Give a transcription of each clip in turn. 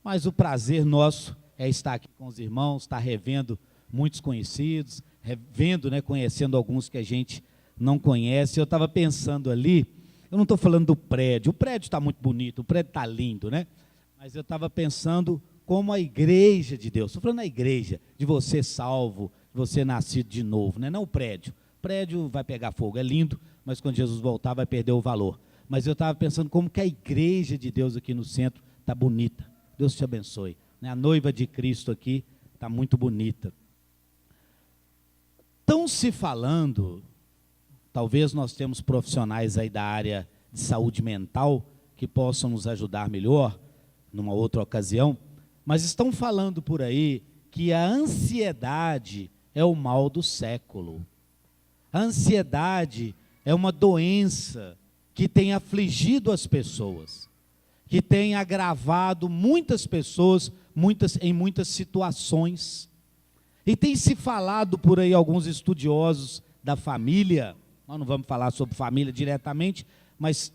mas o prazer nosso é estar aqui com os irmãos, estar revendo muitos conhecidos, revendo, né, conhecendo alguns que a gente não conhece. Eu estava pensando ali, eu não estou falando do prédio, o prédio está muito bonito, o prédio está lindo, né? Mas eu estava pensando como a igreja de Deus, estou falando da igreja, de você salvo, de você nascido de novo, né? Não o prédio. O prédio vai pegar fogo, é lindo, mas quando Jesus voltar vai perder o valor. Mas eu estava pensando como que a igreja de Deus aqui no centro está bonita. Deus te abençoe. A noiva de Cristo aqui está muito bonita. Estão se falando, talvez nós temos profissionais aí da área de saúde mental que possam nos ajudar melhor numa outra ocasião, mas estão falando por aí que a ansiedade é o mal do século. A ansiedade é uma doença que tem afligido as pessoas, que tem agravado muitas pessoas em muitas situações. E tem se falado por aí alguns estudiosos da família, nós não vamos falar sobre família diretamente, mas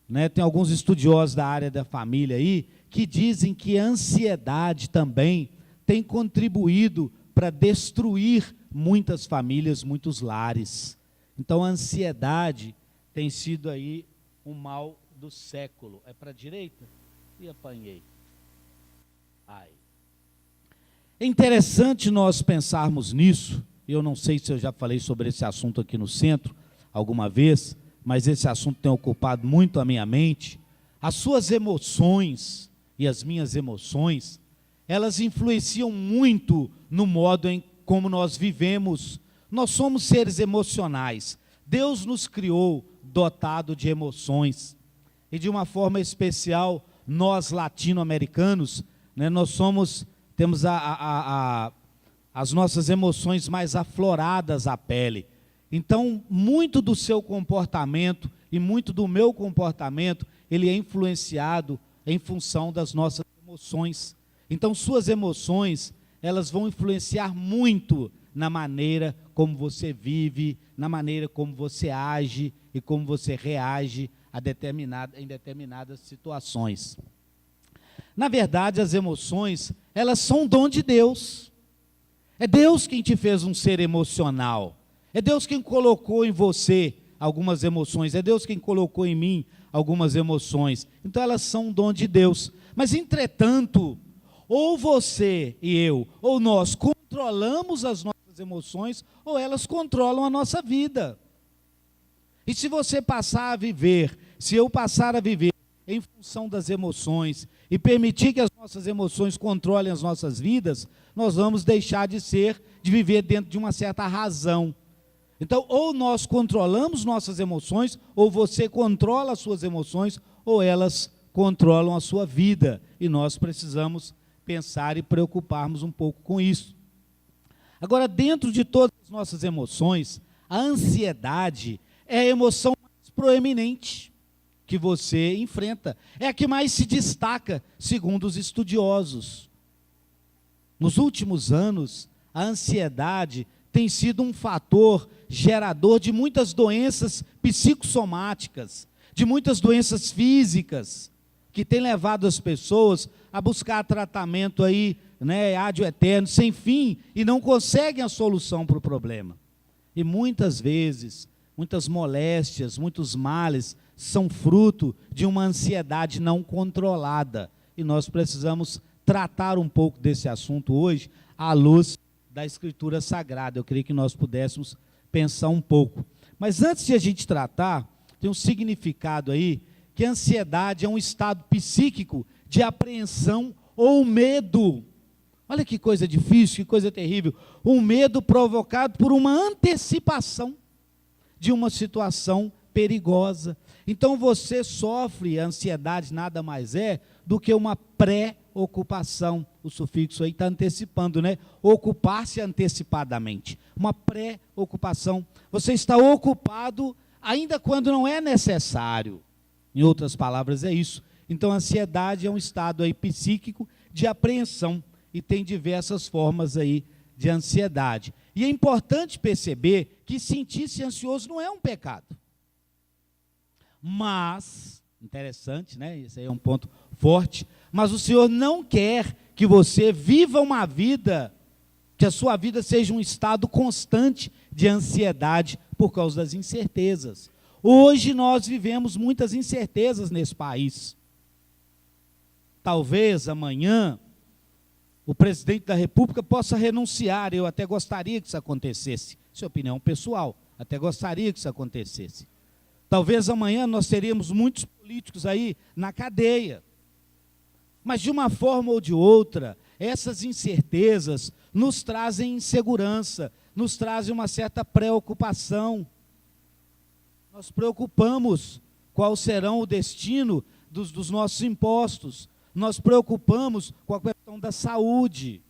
né, tem alguns estudiosos da área da família aí, que dizem que a ansiedade também tem contribuído para destruir muitas famílias, muitos lares. Então a ansiedade tem sido aí o mal do século. É para a direita? E apanhei. Ai. É interessante nós pensarmos nisso. Eu não sei se eu já falei sobre esse assunto aqui no centro alguma vez, mas esse assunto tem ocupado muito a minha mente. As suas emoções e as minhas emoções, elas influenciam muito no modo em como nós vivemos. Nós somos seres emocionais. Deus nos criou dotado de emoções. E de uma forma especial, nós latino-americanos, né, temos as nossas emoções mais afloradas à pele. Então, muito do seu comportamento e muito do meu comportamento, ele é influenciado em função das nossas emoções. Então, suas emoções, elas vão influenciar muito na maneira como você vive, na maneira como você age e como você reage em determinadas situações. Na verdade, as emoções, elas são um dom de Deus. É Deus quem te fez um ser emocional. É Deus quem colocou em você algumas emoções. É Deus quem colocou em mim algumas emoções. Então elas são um dom de Deus. Mas entretanto, ou você e eu, ou nós controlamos as nossas emoções, ou elas controlam a nossa vida. E se você passar a viver, se eu passar a viver em função das emoções e permitir que as nossas emoções controlem as nossas vidas, nós vamos deixar de viver dentro de uma certa razão. Então, ou nós controlamos nossas emoções, ou você controla as suas emoções, ou elas controlam a sua vida. E nós precisamos pensar e preocuparmos um pouco com isso. Agora, dentro de todas as nossas emoções, a ansiedade é a emoção mais proeminente que você enfrenta. É a que mais se destaca, segundo os estudiosos. Nos últimos anos, a ansiedade tem sido um fator gerador de muitas doenças psicossomáticas, de muitas doenças físicas, que tem levado as pessoas a buscar tratamento aí, né, ad eterno, sem fim, e não conseguem a solução para o problema. E muitas vezes, muitas moléstias, muitos males, são fruto de uma ansiedade não controlada. E nós precisamos tratar um pouco desse assunto hoje, à luz da Escritura Sagrada. Eu queria que nós pudéssemos pensar um pouco. Mas antes de a gente tratar, tem um significado aí, que a ansiedade é um estado psíquico de apreensão ou medo. Olha que coisa difícil, que coisa terrível. Um medo provocado por uma antecipação de uma situação perigosa. Então você sofre, a ansiedade nada mais é do que uma pré-ocupação. O sufixo aí está antecipando, né? Ocupar-se antecipadamente. Uma pré-ocupação. Você está ocupado ainda quando não é necessário. Em outras palavras, é isso. Então a ansiedade é um estado aí psíquico de apreensão e tem diversas formas aí de ansiedade. E é importante perceber que sentir-se ansioso não é um pecado. Mas, interessante, né? Esse aí é um ponto forte. Mas o Senhor não quer que você viva uma vida, que a sua vida seja um estado constante de ansiedade por causa das incertezas. Hoje nós vivemos muitas incertezas nesse país. Talvez amanhã o presidente da República possa renunciar. Eu até gostaria que isso acontecesse. Isso é opinião pessoal. Até gostaria que isso acontecesse. Talvez amanhã nós teríamos muitos políticos aí na cadeia. Mas de uma forma ou de outra, essas incertezas nos trazem insegurança, nos trazem uma certa preocupação. Nós preocupamos qual será o destino dos nossos impostos. Nós preocupamos com a questão da saúde.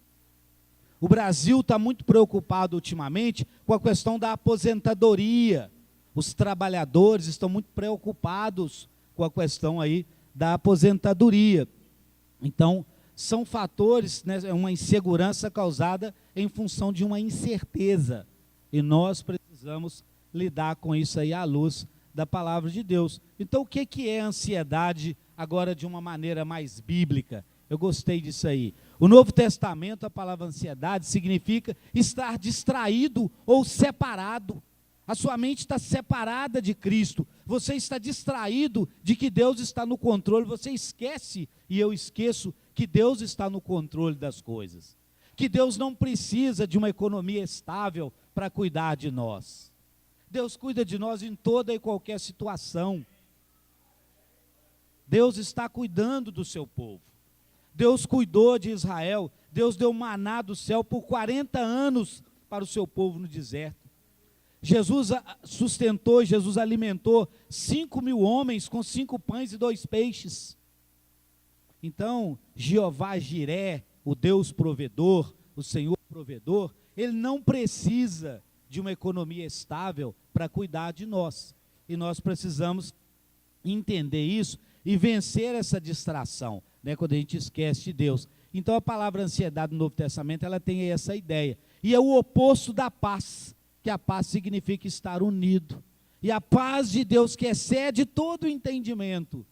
O Brasil está muito preocupado ultimamente com a questão da aposentadoria. Os trabalhadores estão muito preocupados com a questão aí da aposentadoria. Então, são fatores, né, uma insegurança causada em função de uma incerteza. E nós precisamos lidar com isso aí à luz da palavra de Deus. Então, o que é ansiedade agora de uma maneira mais bíblica? Eu gostei disso aí. O Novo Testamento, a palavra ansiedade significa estar distraído ou separado. A sua mente está separada de Cristo. Você está distraído de que Deus está no controle. Você esquece, e eu esqueço, que Deus está no controle das coisas. Que Deus não precisa de uma economia estável para cuidar de nós. Deus cuida de nós em toda e qualquer situação. Deus está cuidando do seu povo. Deus cuidou de Israel. Deus deu maná do céu por 40 anos para o seu povo no deserto. Jesus sustentou, Jesus alimentou 5.000 homens com 5 pães e 2 peixes. Então, Jeová Jiré, o Deus provedor, o Senhor provedor, Ele não precisa de uma economia estável para cuidar de nós. E nós precisamos entender isso e vencer essa distração, né, quando a gente esquece de Deus. Então, a palavra ansiedade no Novo Testamento, ela tem essa ideia. E é o oposto da paz, que a paz significa estar unido. E a paz de Deus, que excede todo o entendimento,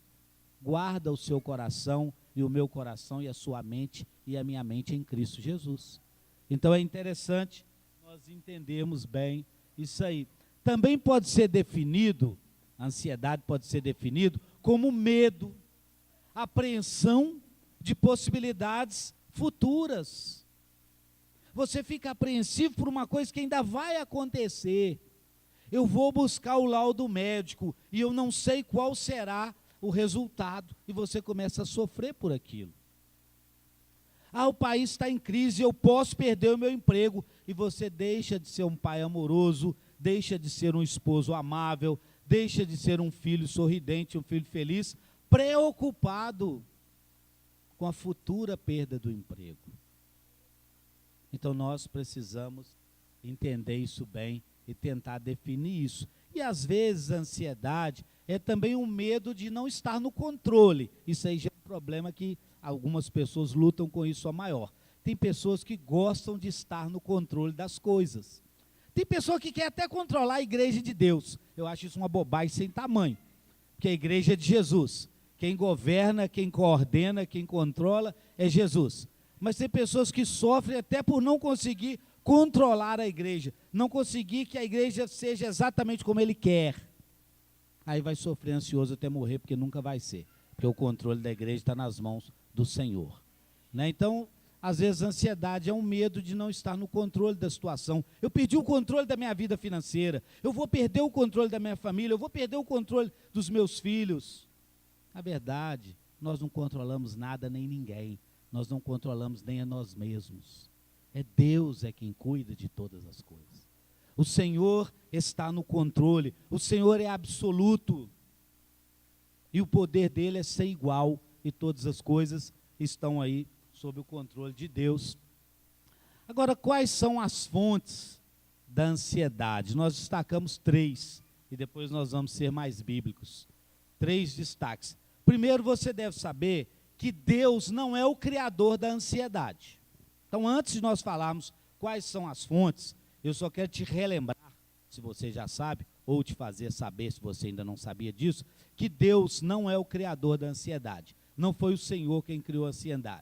guarda o seu coração e o meu coração e a sua mente e a minha mente em Cristo Jesus. Então é interessante nós entendermos bem isso aí. Também pode ser definido, a ansiedade pode ser definido como medo, apreensão de possibilidades futuras. Você fica apreensivo por uma coisa que ainda vai acontecer. Eu vou buscar o laudo médico e eu não sei qual será o resultado. E você começa a sofrer por aquilo. Ah, o país está em crise, eu posso perder o meu emprego. E você deixa de ser um pai amoroso, deixa de ser um esposo amável, deixa de ser um filho sorridente, um filho feliz, preocupado com a futura perda do emprego. Então nós precisamos entender isso bem e tentar definir isso. E às vezes a ansiedade é também um medo de não estar no controle. Isso aí já é um problema que algumas pessoas lutam com isso a maior. Tem pessoas que gostam de estar no controle das coisas. Tem pessoa que quer até controlar a igreja de Deus. Eu acho isso uma bobagem sem tamanho. Porque a igreja é de Jesus. Quem governa, quem coordena, quem controla é Jesus. Mas tem pessoas que sofrem até por não conseguir controlar a igreja, não conseguir que a igreja seja exatamente como ele quer. Aí vai sofrer ansioso até morrer, porque nunca vai ser. Porque o controle da igreja está nas mãos do Senhor. Né? Então, às vezes a ansiedade é um medo de não estar no controle da situação. Eu perdi o controle da minha vida financeira, eu vou perder o controle da minha família, eu vou perder o controle dos meus filhos. Na verdade, nós não controlamos nada nem ninguém. Nós não controlamos nem a nós mesmos. É Deus é quem cuida de todas as coisas. O Senhor está no controle. O Senhor é absoluto. E o poder dele é sem igual. E todas as coisas estão aí sob o controle de Deus. Agora, quais são as fontes da ansiedade? Nós destacamos 3. E depois nós vamos ser mais bíblicos. 3 destaques. Primeiro, você deve saber que Deus não é o criador da ansiedade. Então, antes de nós falarmos quais são as fontes, eu só quero te relembrar, se você já sabe, ou te fazer saber, se você ainda não sabia disso, que Deus não é o criador da ansiedade. Não foi o Senhor quem criou a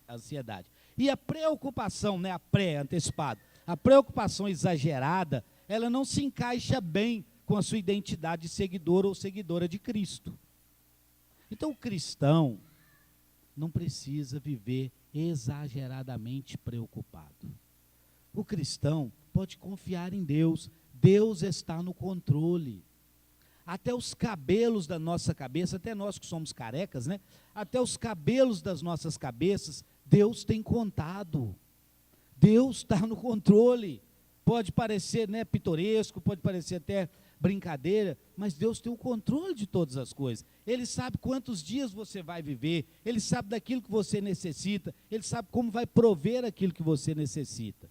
ansiedade. E a preocupação, né, a pré-antecipada, a preocupação exagerada, ela não se encaixa bem com a sua identidade de seguidor ou seguidora de Cristo. Então o cristão não precisa viver exageradamente preocupado. O cristão pode confiar em Deus. Deus está no controle. Até os cabelos da nossa cabeça, até nós que somos carecas, né? Até os cabelos das nossas cabeças, Deus tem contado. Deus está no controle. Pode parecer, né, pitoresco, pode parecer até brincadeira, mas Deus tem o controle de todas as coisas. Ele sabe quantos dias você vai viver, Ele sabe daquilo que você necessita, Ele sabe como vai prover aquilo que você necessita.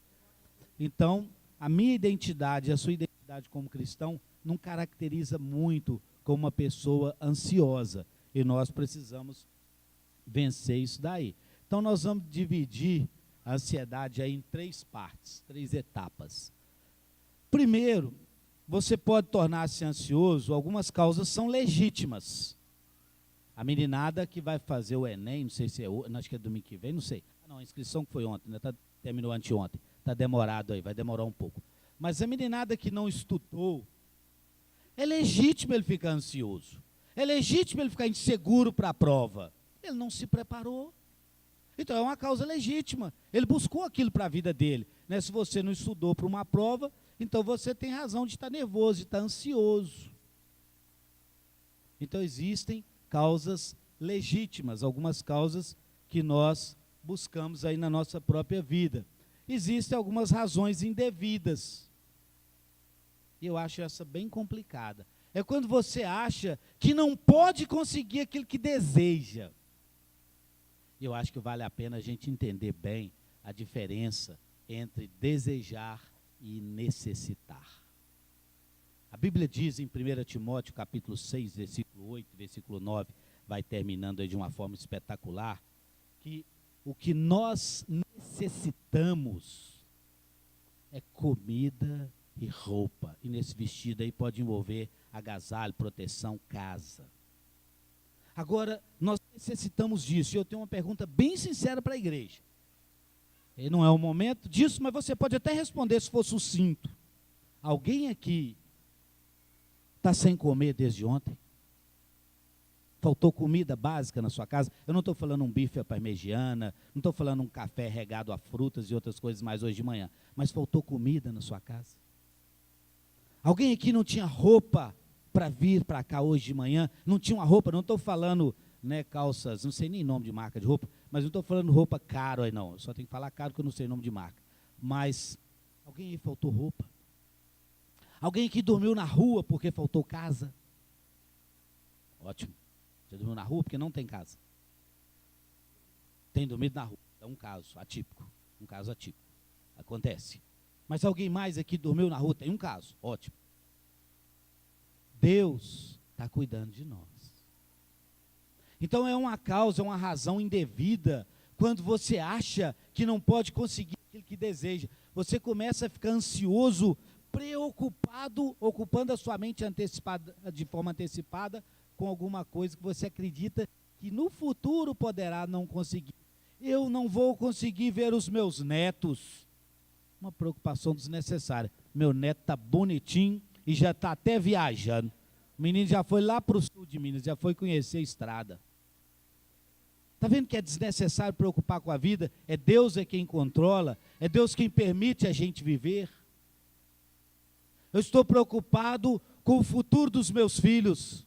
Então, a minha identidade, a sua identidade como cristão, não caracteriza muito como uma pessoa ansiosa. E nós precisamos vencer isso daí. Então, nós vamos dividir a ansiedade aí em 3 partes, 3 etapas. Primeiro, você pode tornar-se ansioso, algumas causas são legítimas. A meninada que vai fazer o Enem, não sei se é hoje, acho que é domingo que vem, não sei. Não, a inscrição que foi ontem, né, terminou anteontem. Está demorado aí, vai demorar um pouco. Mas a meninada que não estudou, é legítimo ele ficar ansioso. É legítimo ele ficar inseguro para a prova. Ele não se preparou. Então é uma causa legítima. Ele buscou aquilo para a vida dele. Né? Se você não estudou para uma prova, então você tem razão de estar nervoso, de estar ansioso. Então existem causas legítimas, algumas causas que nós buscamos aí na nossa própria vida. Existem algumas razões indevidas. E eu acho essa bem complicada. É quando você acha que não pode conseguir aquilo que deseja. Eu acho que vale a pena a gente entender bem a diferença entre desejar e necessitar. A Bíblia diz em 1 Timóteo, capítulo 6, versículo 8, versículo 9, vai terminando aí de uma forma espetacular, que o que nós necessitamos é comida e roupa. E nesse vestido aí pode envolver agasalho, proteção, casa. Agora, nós necessitamos disso. E eu tenho uma pergunta bem sincera para a igreja. E não é o momento disso, mas você pode até responder se for sucinto. Alguém aqui está sem comer desde ontem? Faltou comida básica na sua casa? Eu não estou falando um bife à parmegiana, não estou falando um café regado a frutas e outras coisas mais hoje de manhã, mas faltou comida na sua casa? Alguém aqui não tinha roupa para vir para cá hoje de manhã? Não tinha uma roupa, não estou falando, né, calças, não sei nem nome de marca de roupa, mas não estou falando roupa caro aí não, eu só tenho que falar caro porque eu não sei nome de marca. Mas alguém aí faltou roupa? Alguém aqui dormiu na rua porque faltou casa? Ótimo. Você dormiu na rua porque não tem casa. Tem dormido na rua. É um caso atípico. Um caso atípico. Acontece. Mas alguém mais aqui dormiu na rua? Tem um caso. Ótimo. Deus está cuidando de nós. Então é uma causa, é uma razão indevida quando você acha que não pode conseguir aquilo que deseja. Você começa a ficar ansioso, preocupado, ocupando a sua mente de forma antecipada com alguma coisa que você acredita que no futuro poderá não conseguir. Eu não vou conseguir ver os meus netos. Uma preocupação desnecessária. Meu neto está bonitinho e já está até viajando. O menino já foi lá para o sul de Minas, já foi conhecer a estrada. Está vendo que é desnecessário preocupar com a vida? É Deus quem controla, é Deus quem permite a gente viver. Eu estou preocupado com o futuro dos meus filhos.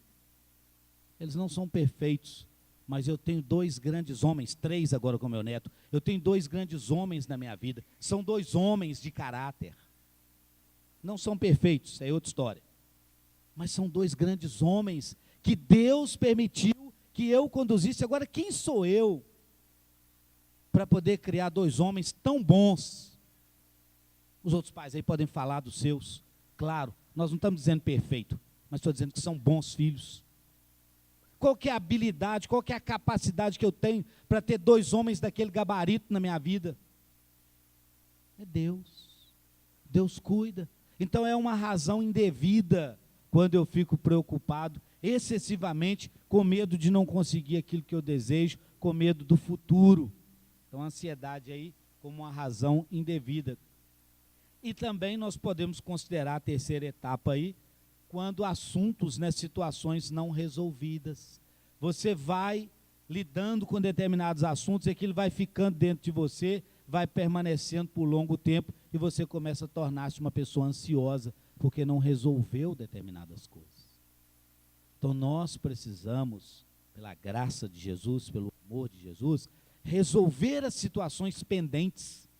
Eles não são perfeitos, mas eu tenho 2 grandes homens, 3 agora com meu neto. Eu tenho 2 grandes homens na minha vida. São 2 homens de caráter. Não são perfeitos, isso é outra história. Mas são 2 grandes homens que Deus permitiu que eu conduzisse. Agora, quem sou eu para poder criar 2 homens tão bons? Os outros pais aí podem falar dos seus. Claro, nós não estamos dizendo perfeito, mas estou dizendo que são bons filhos. Qual que é a habilidade, qual que é a capacidade que eu tenho para ter 2 homens daquele gabarito na minha vida? É Deus. Deus cuida. Então é uma razão indevida quando eu fico preocupado excessivamente, com medo de não conseguir aquilo que eu desejo, com medo do futuro. Então, a ansiedade aí como uma razão indevida. E também nós podemos considerar a terceira etapa aí, quando assuntos, né, situações não resolvidas. Você vai lidando com determinados assuntos e aquilo vai ficando dentro de você, vai permanecendo por longo tempo e você começa a tornar-se uma pessoa ansiosa porque não resolveu determinadas coisas. Então nós precisamos, pela graça de Jesus, pelo amor de Jesus, resolver as situações pendentes,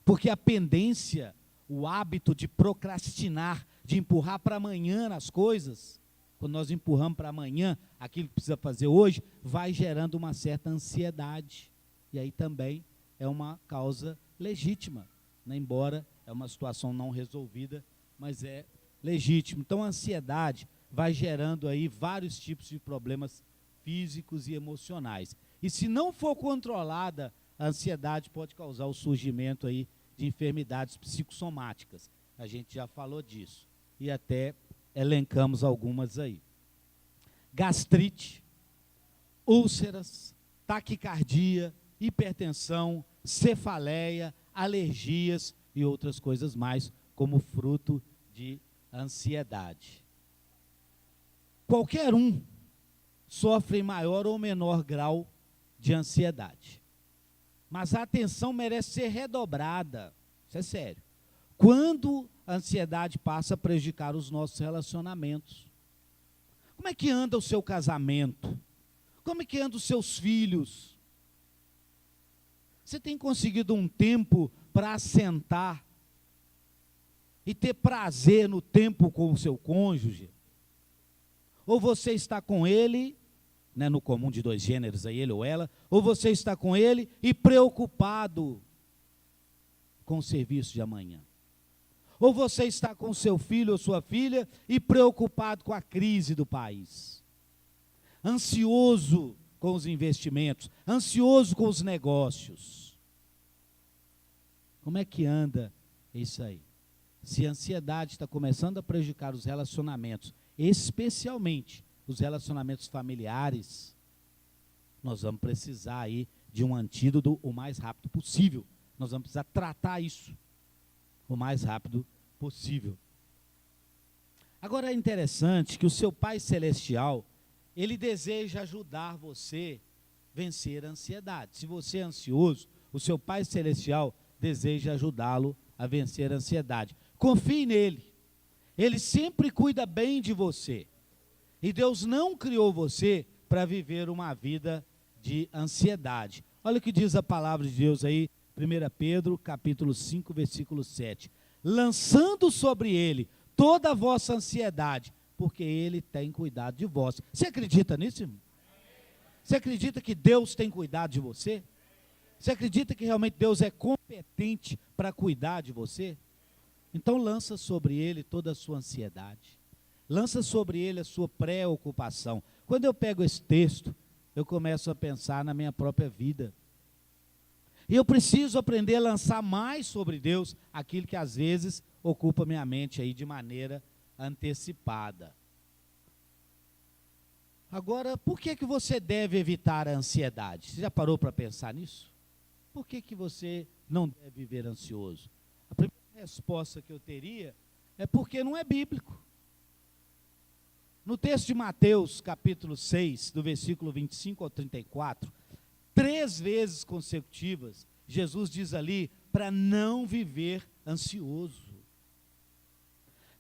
porque a pendência, o hábito de procrastinar, de empurrar para amanhã as coisas, quando nós empurramos para amanhã aquilo que precisa fazer hoje, vai gerando uma certa ansiedade. E aí também é uma causa legítima, né? Embora é uma situação não resolvida, mas é legítimo. Então a ansiedade vai gerando aí vários tipos de problemas físicos e emocionais. E se não for controlada, a ansiedade pode causar o surgimento aí de enfermidades psicossomáticas. A gente já falou disso. E até elencamos algumas aí. Gastrite, úlceras, taquicardia, hipertensão, cefaleia, alergias e outras coisas mais, como fruto de ansiedade. Qualquer um sofre em maior ou menor grau de ansiedade. Mas a atenção merece ser redobrada, isso é sério, quando a ansiedade passa a prejudicar os nossos relacionamentos. Como é que anda o seu casamento? Como é que andam os seus filhos? Você tem conseguido um tempo para assentar e ter prazer no tempo com o seu cônjuge? Ou você está com ele, né, no comum de dois gêneros, aí, ele ou ela, ou você está com ele e preocupado com o serviço de amanhã? Ou você está com seu filho ou sua filha e preocupado com a crise do país? Ansioso com os investimentos, ansioso com os negócios. Como é que anda isso aí? Se a ansiedade está começando a prejudicar os relacionamentos, especialmente os relacionamentos familiares, nós vamos precisar aí de um antídoto o mais rápido possível. Nós vamos precisar tratar isso o mais rápido possível. Agora é interessante que o seu Pai Celestial, ele deseja ajudar você a vencer a ansiedade. Se você é ansioso, o seu Pai Celestial deseja ajudá-lo a vencer a ansiedade. Confie nele. Ele sempre cuida bem de você. E Deus não criou você para viver uma vida de ansiedade. Olha o que diz a palavra de Deus aí, 1 Pedro, capítulo 5, versículo 7. Lançando sobre ele toda a vossa ansiedade, porque ele tem cuidado de vós. Você acredita nisso, irmão? Você acredita que Deus tem cuidado de você? Você acredita que realmente Deus é competente para cuidar de você? Então lança sobre ele toda a sua ansiedade. Lança sobre ele a sua preocupação. Quando eu pego esse texto, eu começo a pensar na minha própria vida. E eu preciso aprender a lançar mais sobre Deus aquilo que às vezes ocupa minha mente aí de maneira antecipada. Agora, por que você deve evitar a ansiedade? Você já parou para pensar nisso? Por que você não deve viver ansioso? A primeira resposta que eu teria é porque não é bíblico. No texto de Mateus, capítulo 6, do versículo 25 ao 34, 3 vezes consecutivas, Jesus diz ali para não viver ansioso.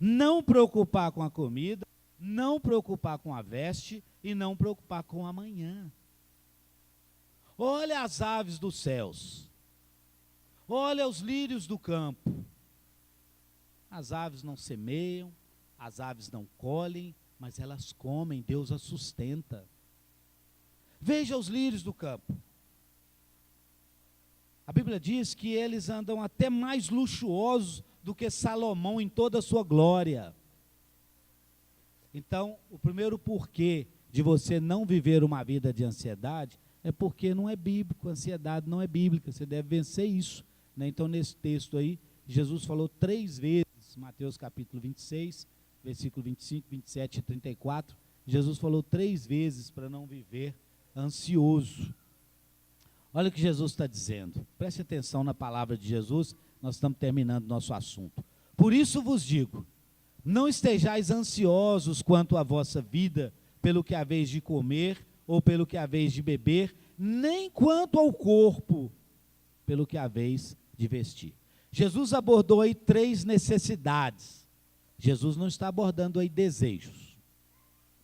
Não preocupar com a comida, não preocupar com a veste e não preocupar com o amanhã. Olha as aves dos céus. Olha os lírios do campo. As aves não semeiam, as aves não colhem, mas elas comem, Deus as sustenta. Veja os lírios do campo. A Bíblia diz que eles andam até mais luxuosos do que Salomão em toda a sua glória. Então, o primeiro porquê de você não viver uma vida de ansiedade é porque não é bíblico, a ansiedade não é bíblica, você deve vencer isso, né? Então, nesse texto aí, Jesus falou 3 vezes, Mateus capítulo 26, versículo 25, 27 e 34, Jesus falou 3 vezes para não viver ansioso. Olha o que Jesus está dizendo. Preste atenção na palavra de Jesus, nós estamos terminando nosso assunto. Por isso vos digo, não estejais ansiosos quanto à vossa vida, pelo que haveis de comer, ou pelo que haveis de beber, nem quanto ao corpo, pelo que haveis de vestir. Jesus abordou aí 3 necessidades. Jesus não está abordando aí desejos.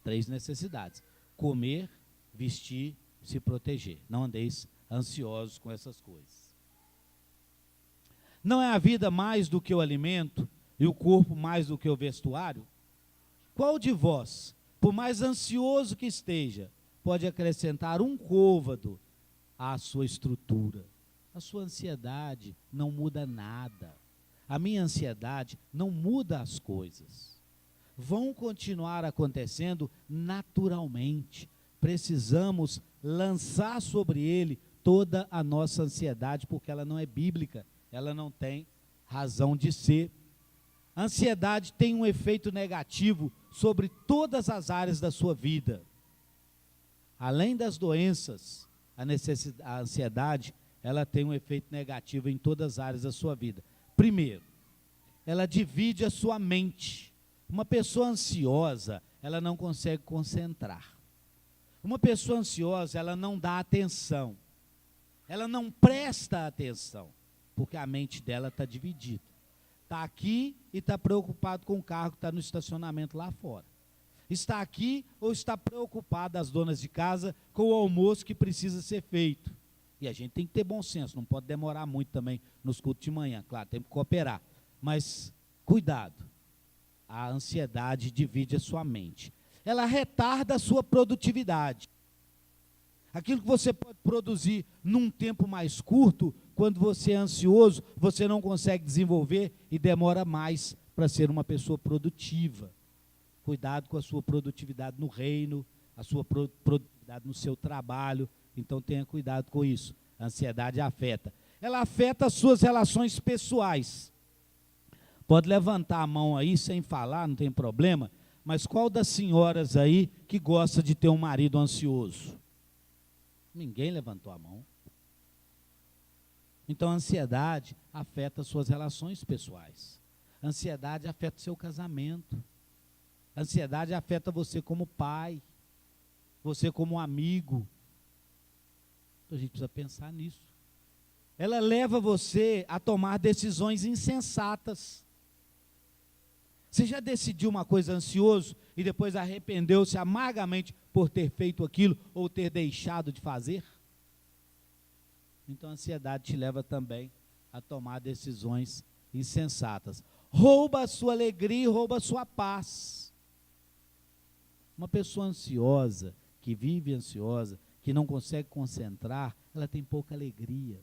3 necessidades: comer, vestir, se proteger. Não andeis ansiosos com essas coisas. Não é a vida mais do que o alimento e o corpo mais do que o vestuário? Qual de vós, por mais ansioso que esteja, pode acrescentar um côvado à sua estrutura? A sua ansiedade não muda nada. A minha ansiedade não muda as coisas. Vão continuar acontecendo naturalmente. Precisamos lançar sobre ele toda a nossa ansiedade, porque ela não é bíblica, ela não tem razão de ser. A ansiedade tem um efeito negativo sobre todas as áreas da sua vida. Além das doenças, a ansiedade, ela tem um efeito negativo em todas as áreas da sua vida. Primeiro, ela divide a sua mente. Uma pessoa ansiosa, ela não consegue concentrar. Uma pessoa ansiosa, ela não dá atenção. Ela não presta atenção, porque a mente dela está dividida. Está aqui e está preocupado com o carro que está no estacionamento lá fora. Está aqui ou está preocupado, as donas de casa, com o almoço que precisa ser feito. E a gente tem que ter bom senso, não pode demorar muito também nos cultos de manhã, claro, tem que cooperar. Mas cuidado, a ansiedade divide a sua mente. Ela retarda a sua produtividade. Aquilo que você pode produzir num tempo mais curto, quando você é ansioso, você não consegue desenvolver e demora mais para ser uma pessoa produtiva. Cuidado com a sua produtividade no reino, a sua produtividade no seu trabalho. Então tenha cuidado com isso. A ansiedade afeta. Ela afeta as suas relações pessoais. Pode levantar a mão aí sem falar, não tem problema. Mas qual das senhoras aí que gosta de ter um marido ansioso? Ninguém levantou a mão. Então a ansiedade afeta as suas relações pessoais. A ansiedade afeta o seu casamento. A ansiedade afeta você como pai, você como amigo. Então a gente precisa pensar nisso. Ela leva você a tomar decisões insensatas. Você já decidiu uma coisa ansioso e depois arrependeu-se amargamente por ter feito aquilo ou ter deixado de fazer? Então a ansiedade te leva também a tomar decisões insensatas. Rouba a sua alegria e rouba a sua paz. Uma pessoa ansiosa, que vive ansiosa, que não consegue concentrar, ela tem pouca alegria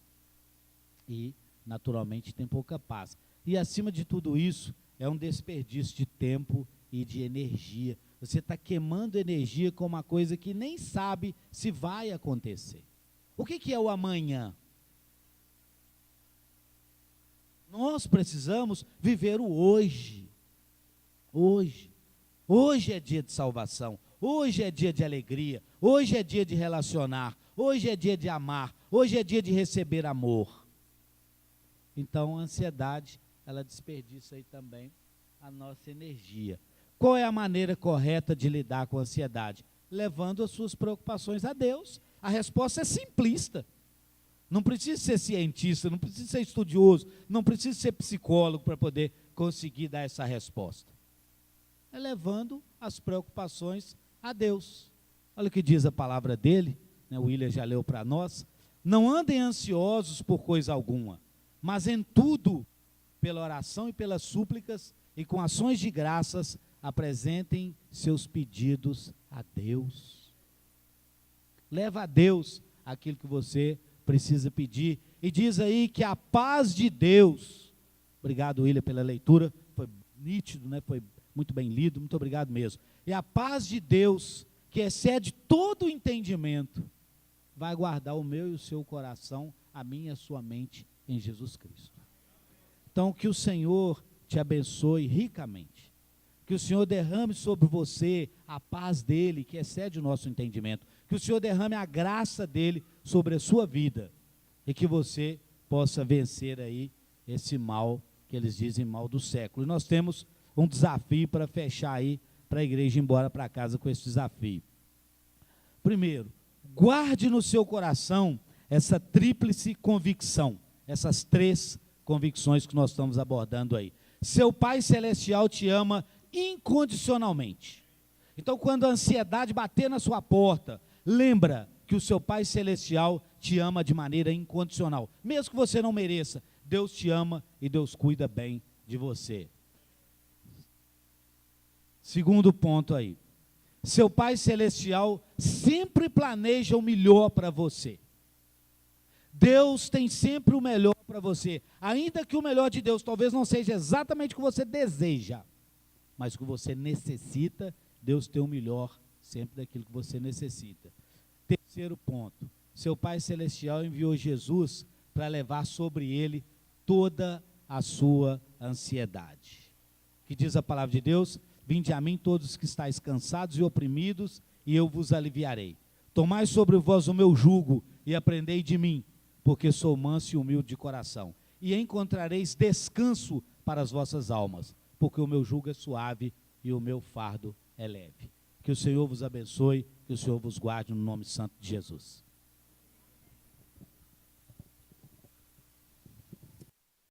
e, naturalmente, tem pouca paz. E, acima de tudo isso, é um desperdício de tempo e de energia. Você está queimando energia com uma coisa que nem sabe se vai acontecer. O que é o amanhã? Nós precisamos viver o hoje. Hoje. Hoje é dia de salvação. Hoje é dia de alegria. Hoje é dia de relacionar. Hoje é dia de amar. Hoje é dia de receber amor. Então, a ansiedade, ela desperdiça aí também a nossa energia. Qual é a maneira correta de lidar com a ansiedade? Levando as suas preocupações a Deus. A resposta é simplista. Não precisa ser cientista, não precisa ser estudioso, não precisa ser psicólogo para poder conseguir dar essa resposta. É levando as preocupações a Deus. Olha o que diz a palavra dele, né, o William já leu para nós. Não andem ansiosos por coisa alguma, mas em tudo, pela oração e pelas súplicas, e com ações de graças, apresentem seus pedidos a Deus. Leva a Deus aquilo que você precisa pedir. E diz aí que a paz de Deus, obrigado William pela leitura, foi nítido, né? Foi muito bem lido, muito obrigado mesmo. E a paz de Deus, que excede todo o entendimento, vai guardar o meu e o seu coração, a minha e a sua mente em Jesus Cristo. Então que o Senhor te abençoe ricamente. Que Que o Senhor derrame sobre você a paz dele, que excede o nosso entendimento. Que o Senhor derrame a graça dele sobre a sua vida. E que você possa vencer aí esse mal, que eles dizem mal do século. E nós temos um desafio para fechar aí, para a igreja ir embora para casa com esse desafio. Primeiro, guarde no seu coração essa tríplice convicção, essas 3 convicções que nós estamos abordando aí. Seu Pai Celestial te ama incondicionalmente. Então, quando a ansiedade bater na sua porta, lembra que o seu Pai Celestial te ama de maneira incondicional. Mesmo que você não mereça, Deus te ama e Deus cuida bem de você. Segundo ponto aí. Seu Pai Celestial sempre planeja o melhor para você. Deus tem sempre o melhor para você. Ainda que o melhor de Deus talvez não seja exatamente o que você deseja, mas o que você necessita, Deus tem o melhor sempre daquilo que você necessita. Terceiro ponto. Seu Pai Celestial enviou Jesus para levar sobre ele toda a sua ansiedade. Que diz a palavra de Deus: vinde a mim todos que estáis cansados e oprimidos, e eu vos aliviarei. Tomai sobre vós o meu jugo e aprendei de mim, porque sou manso e humilde de coração, e encontrareis descanso para as vossas almas, porque o meu jugo é suave e o meu fardo é leve. Que o Senhor vos abençoe, que o Senhor vos guarde no nome santo de Jesus.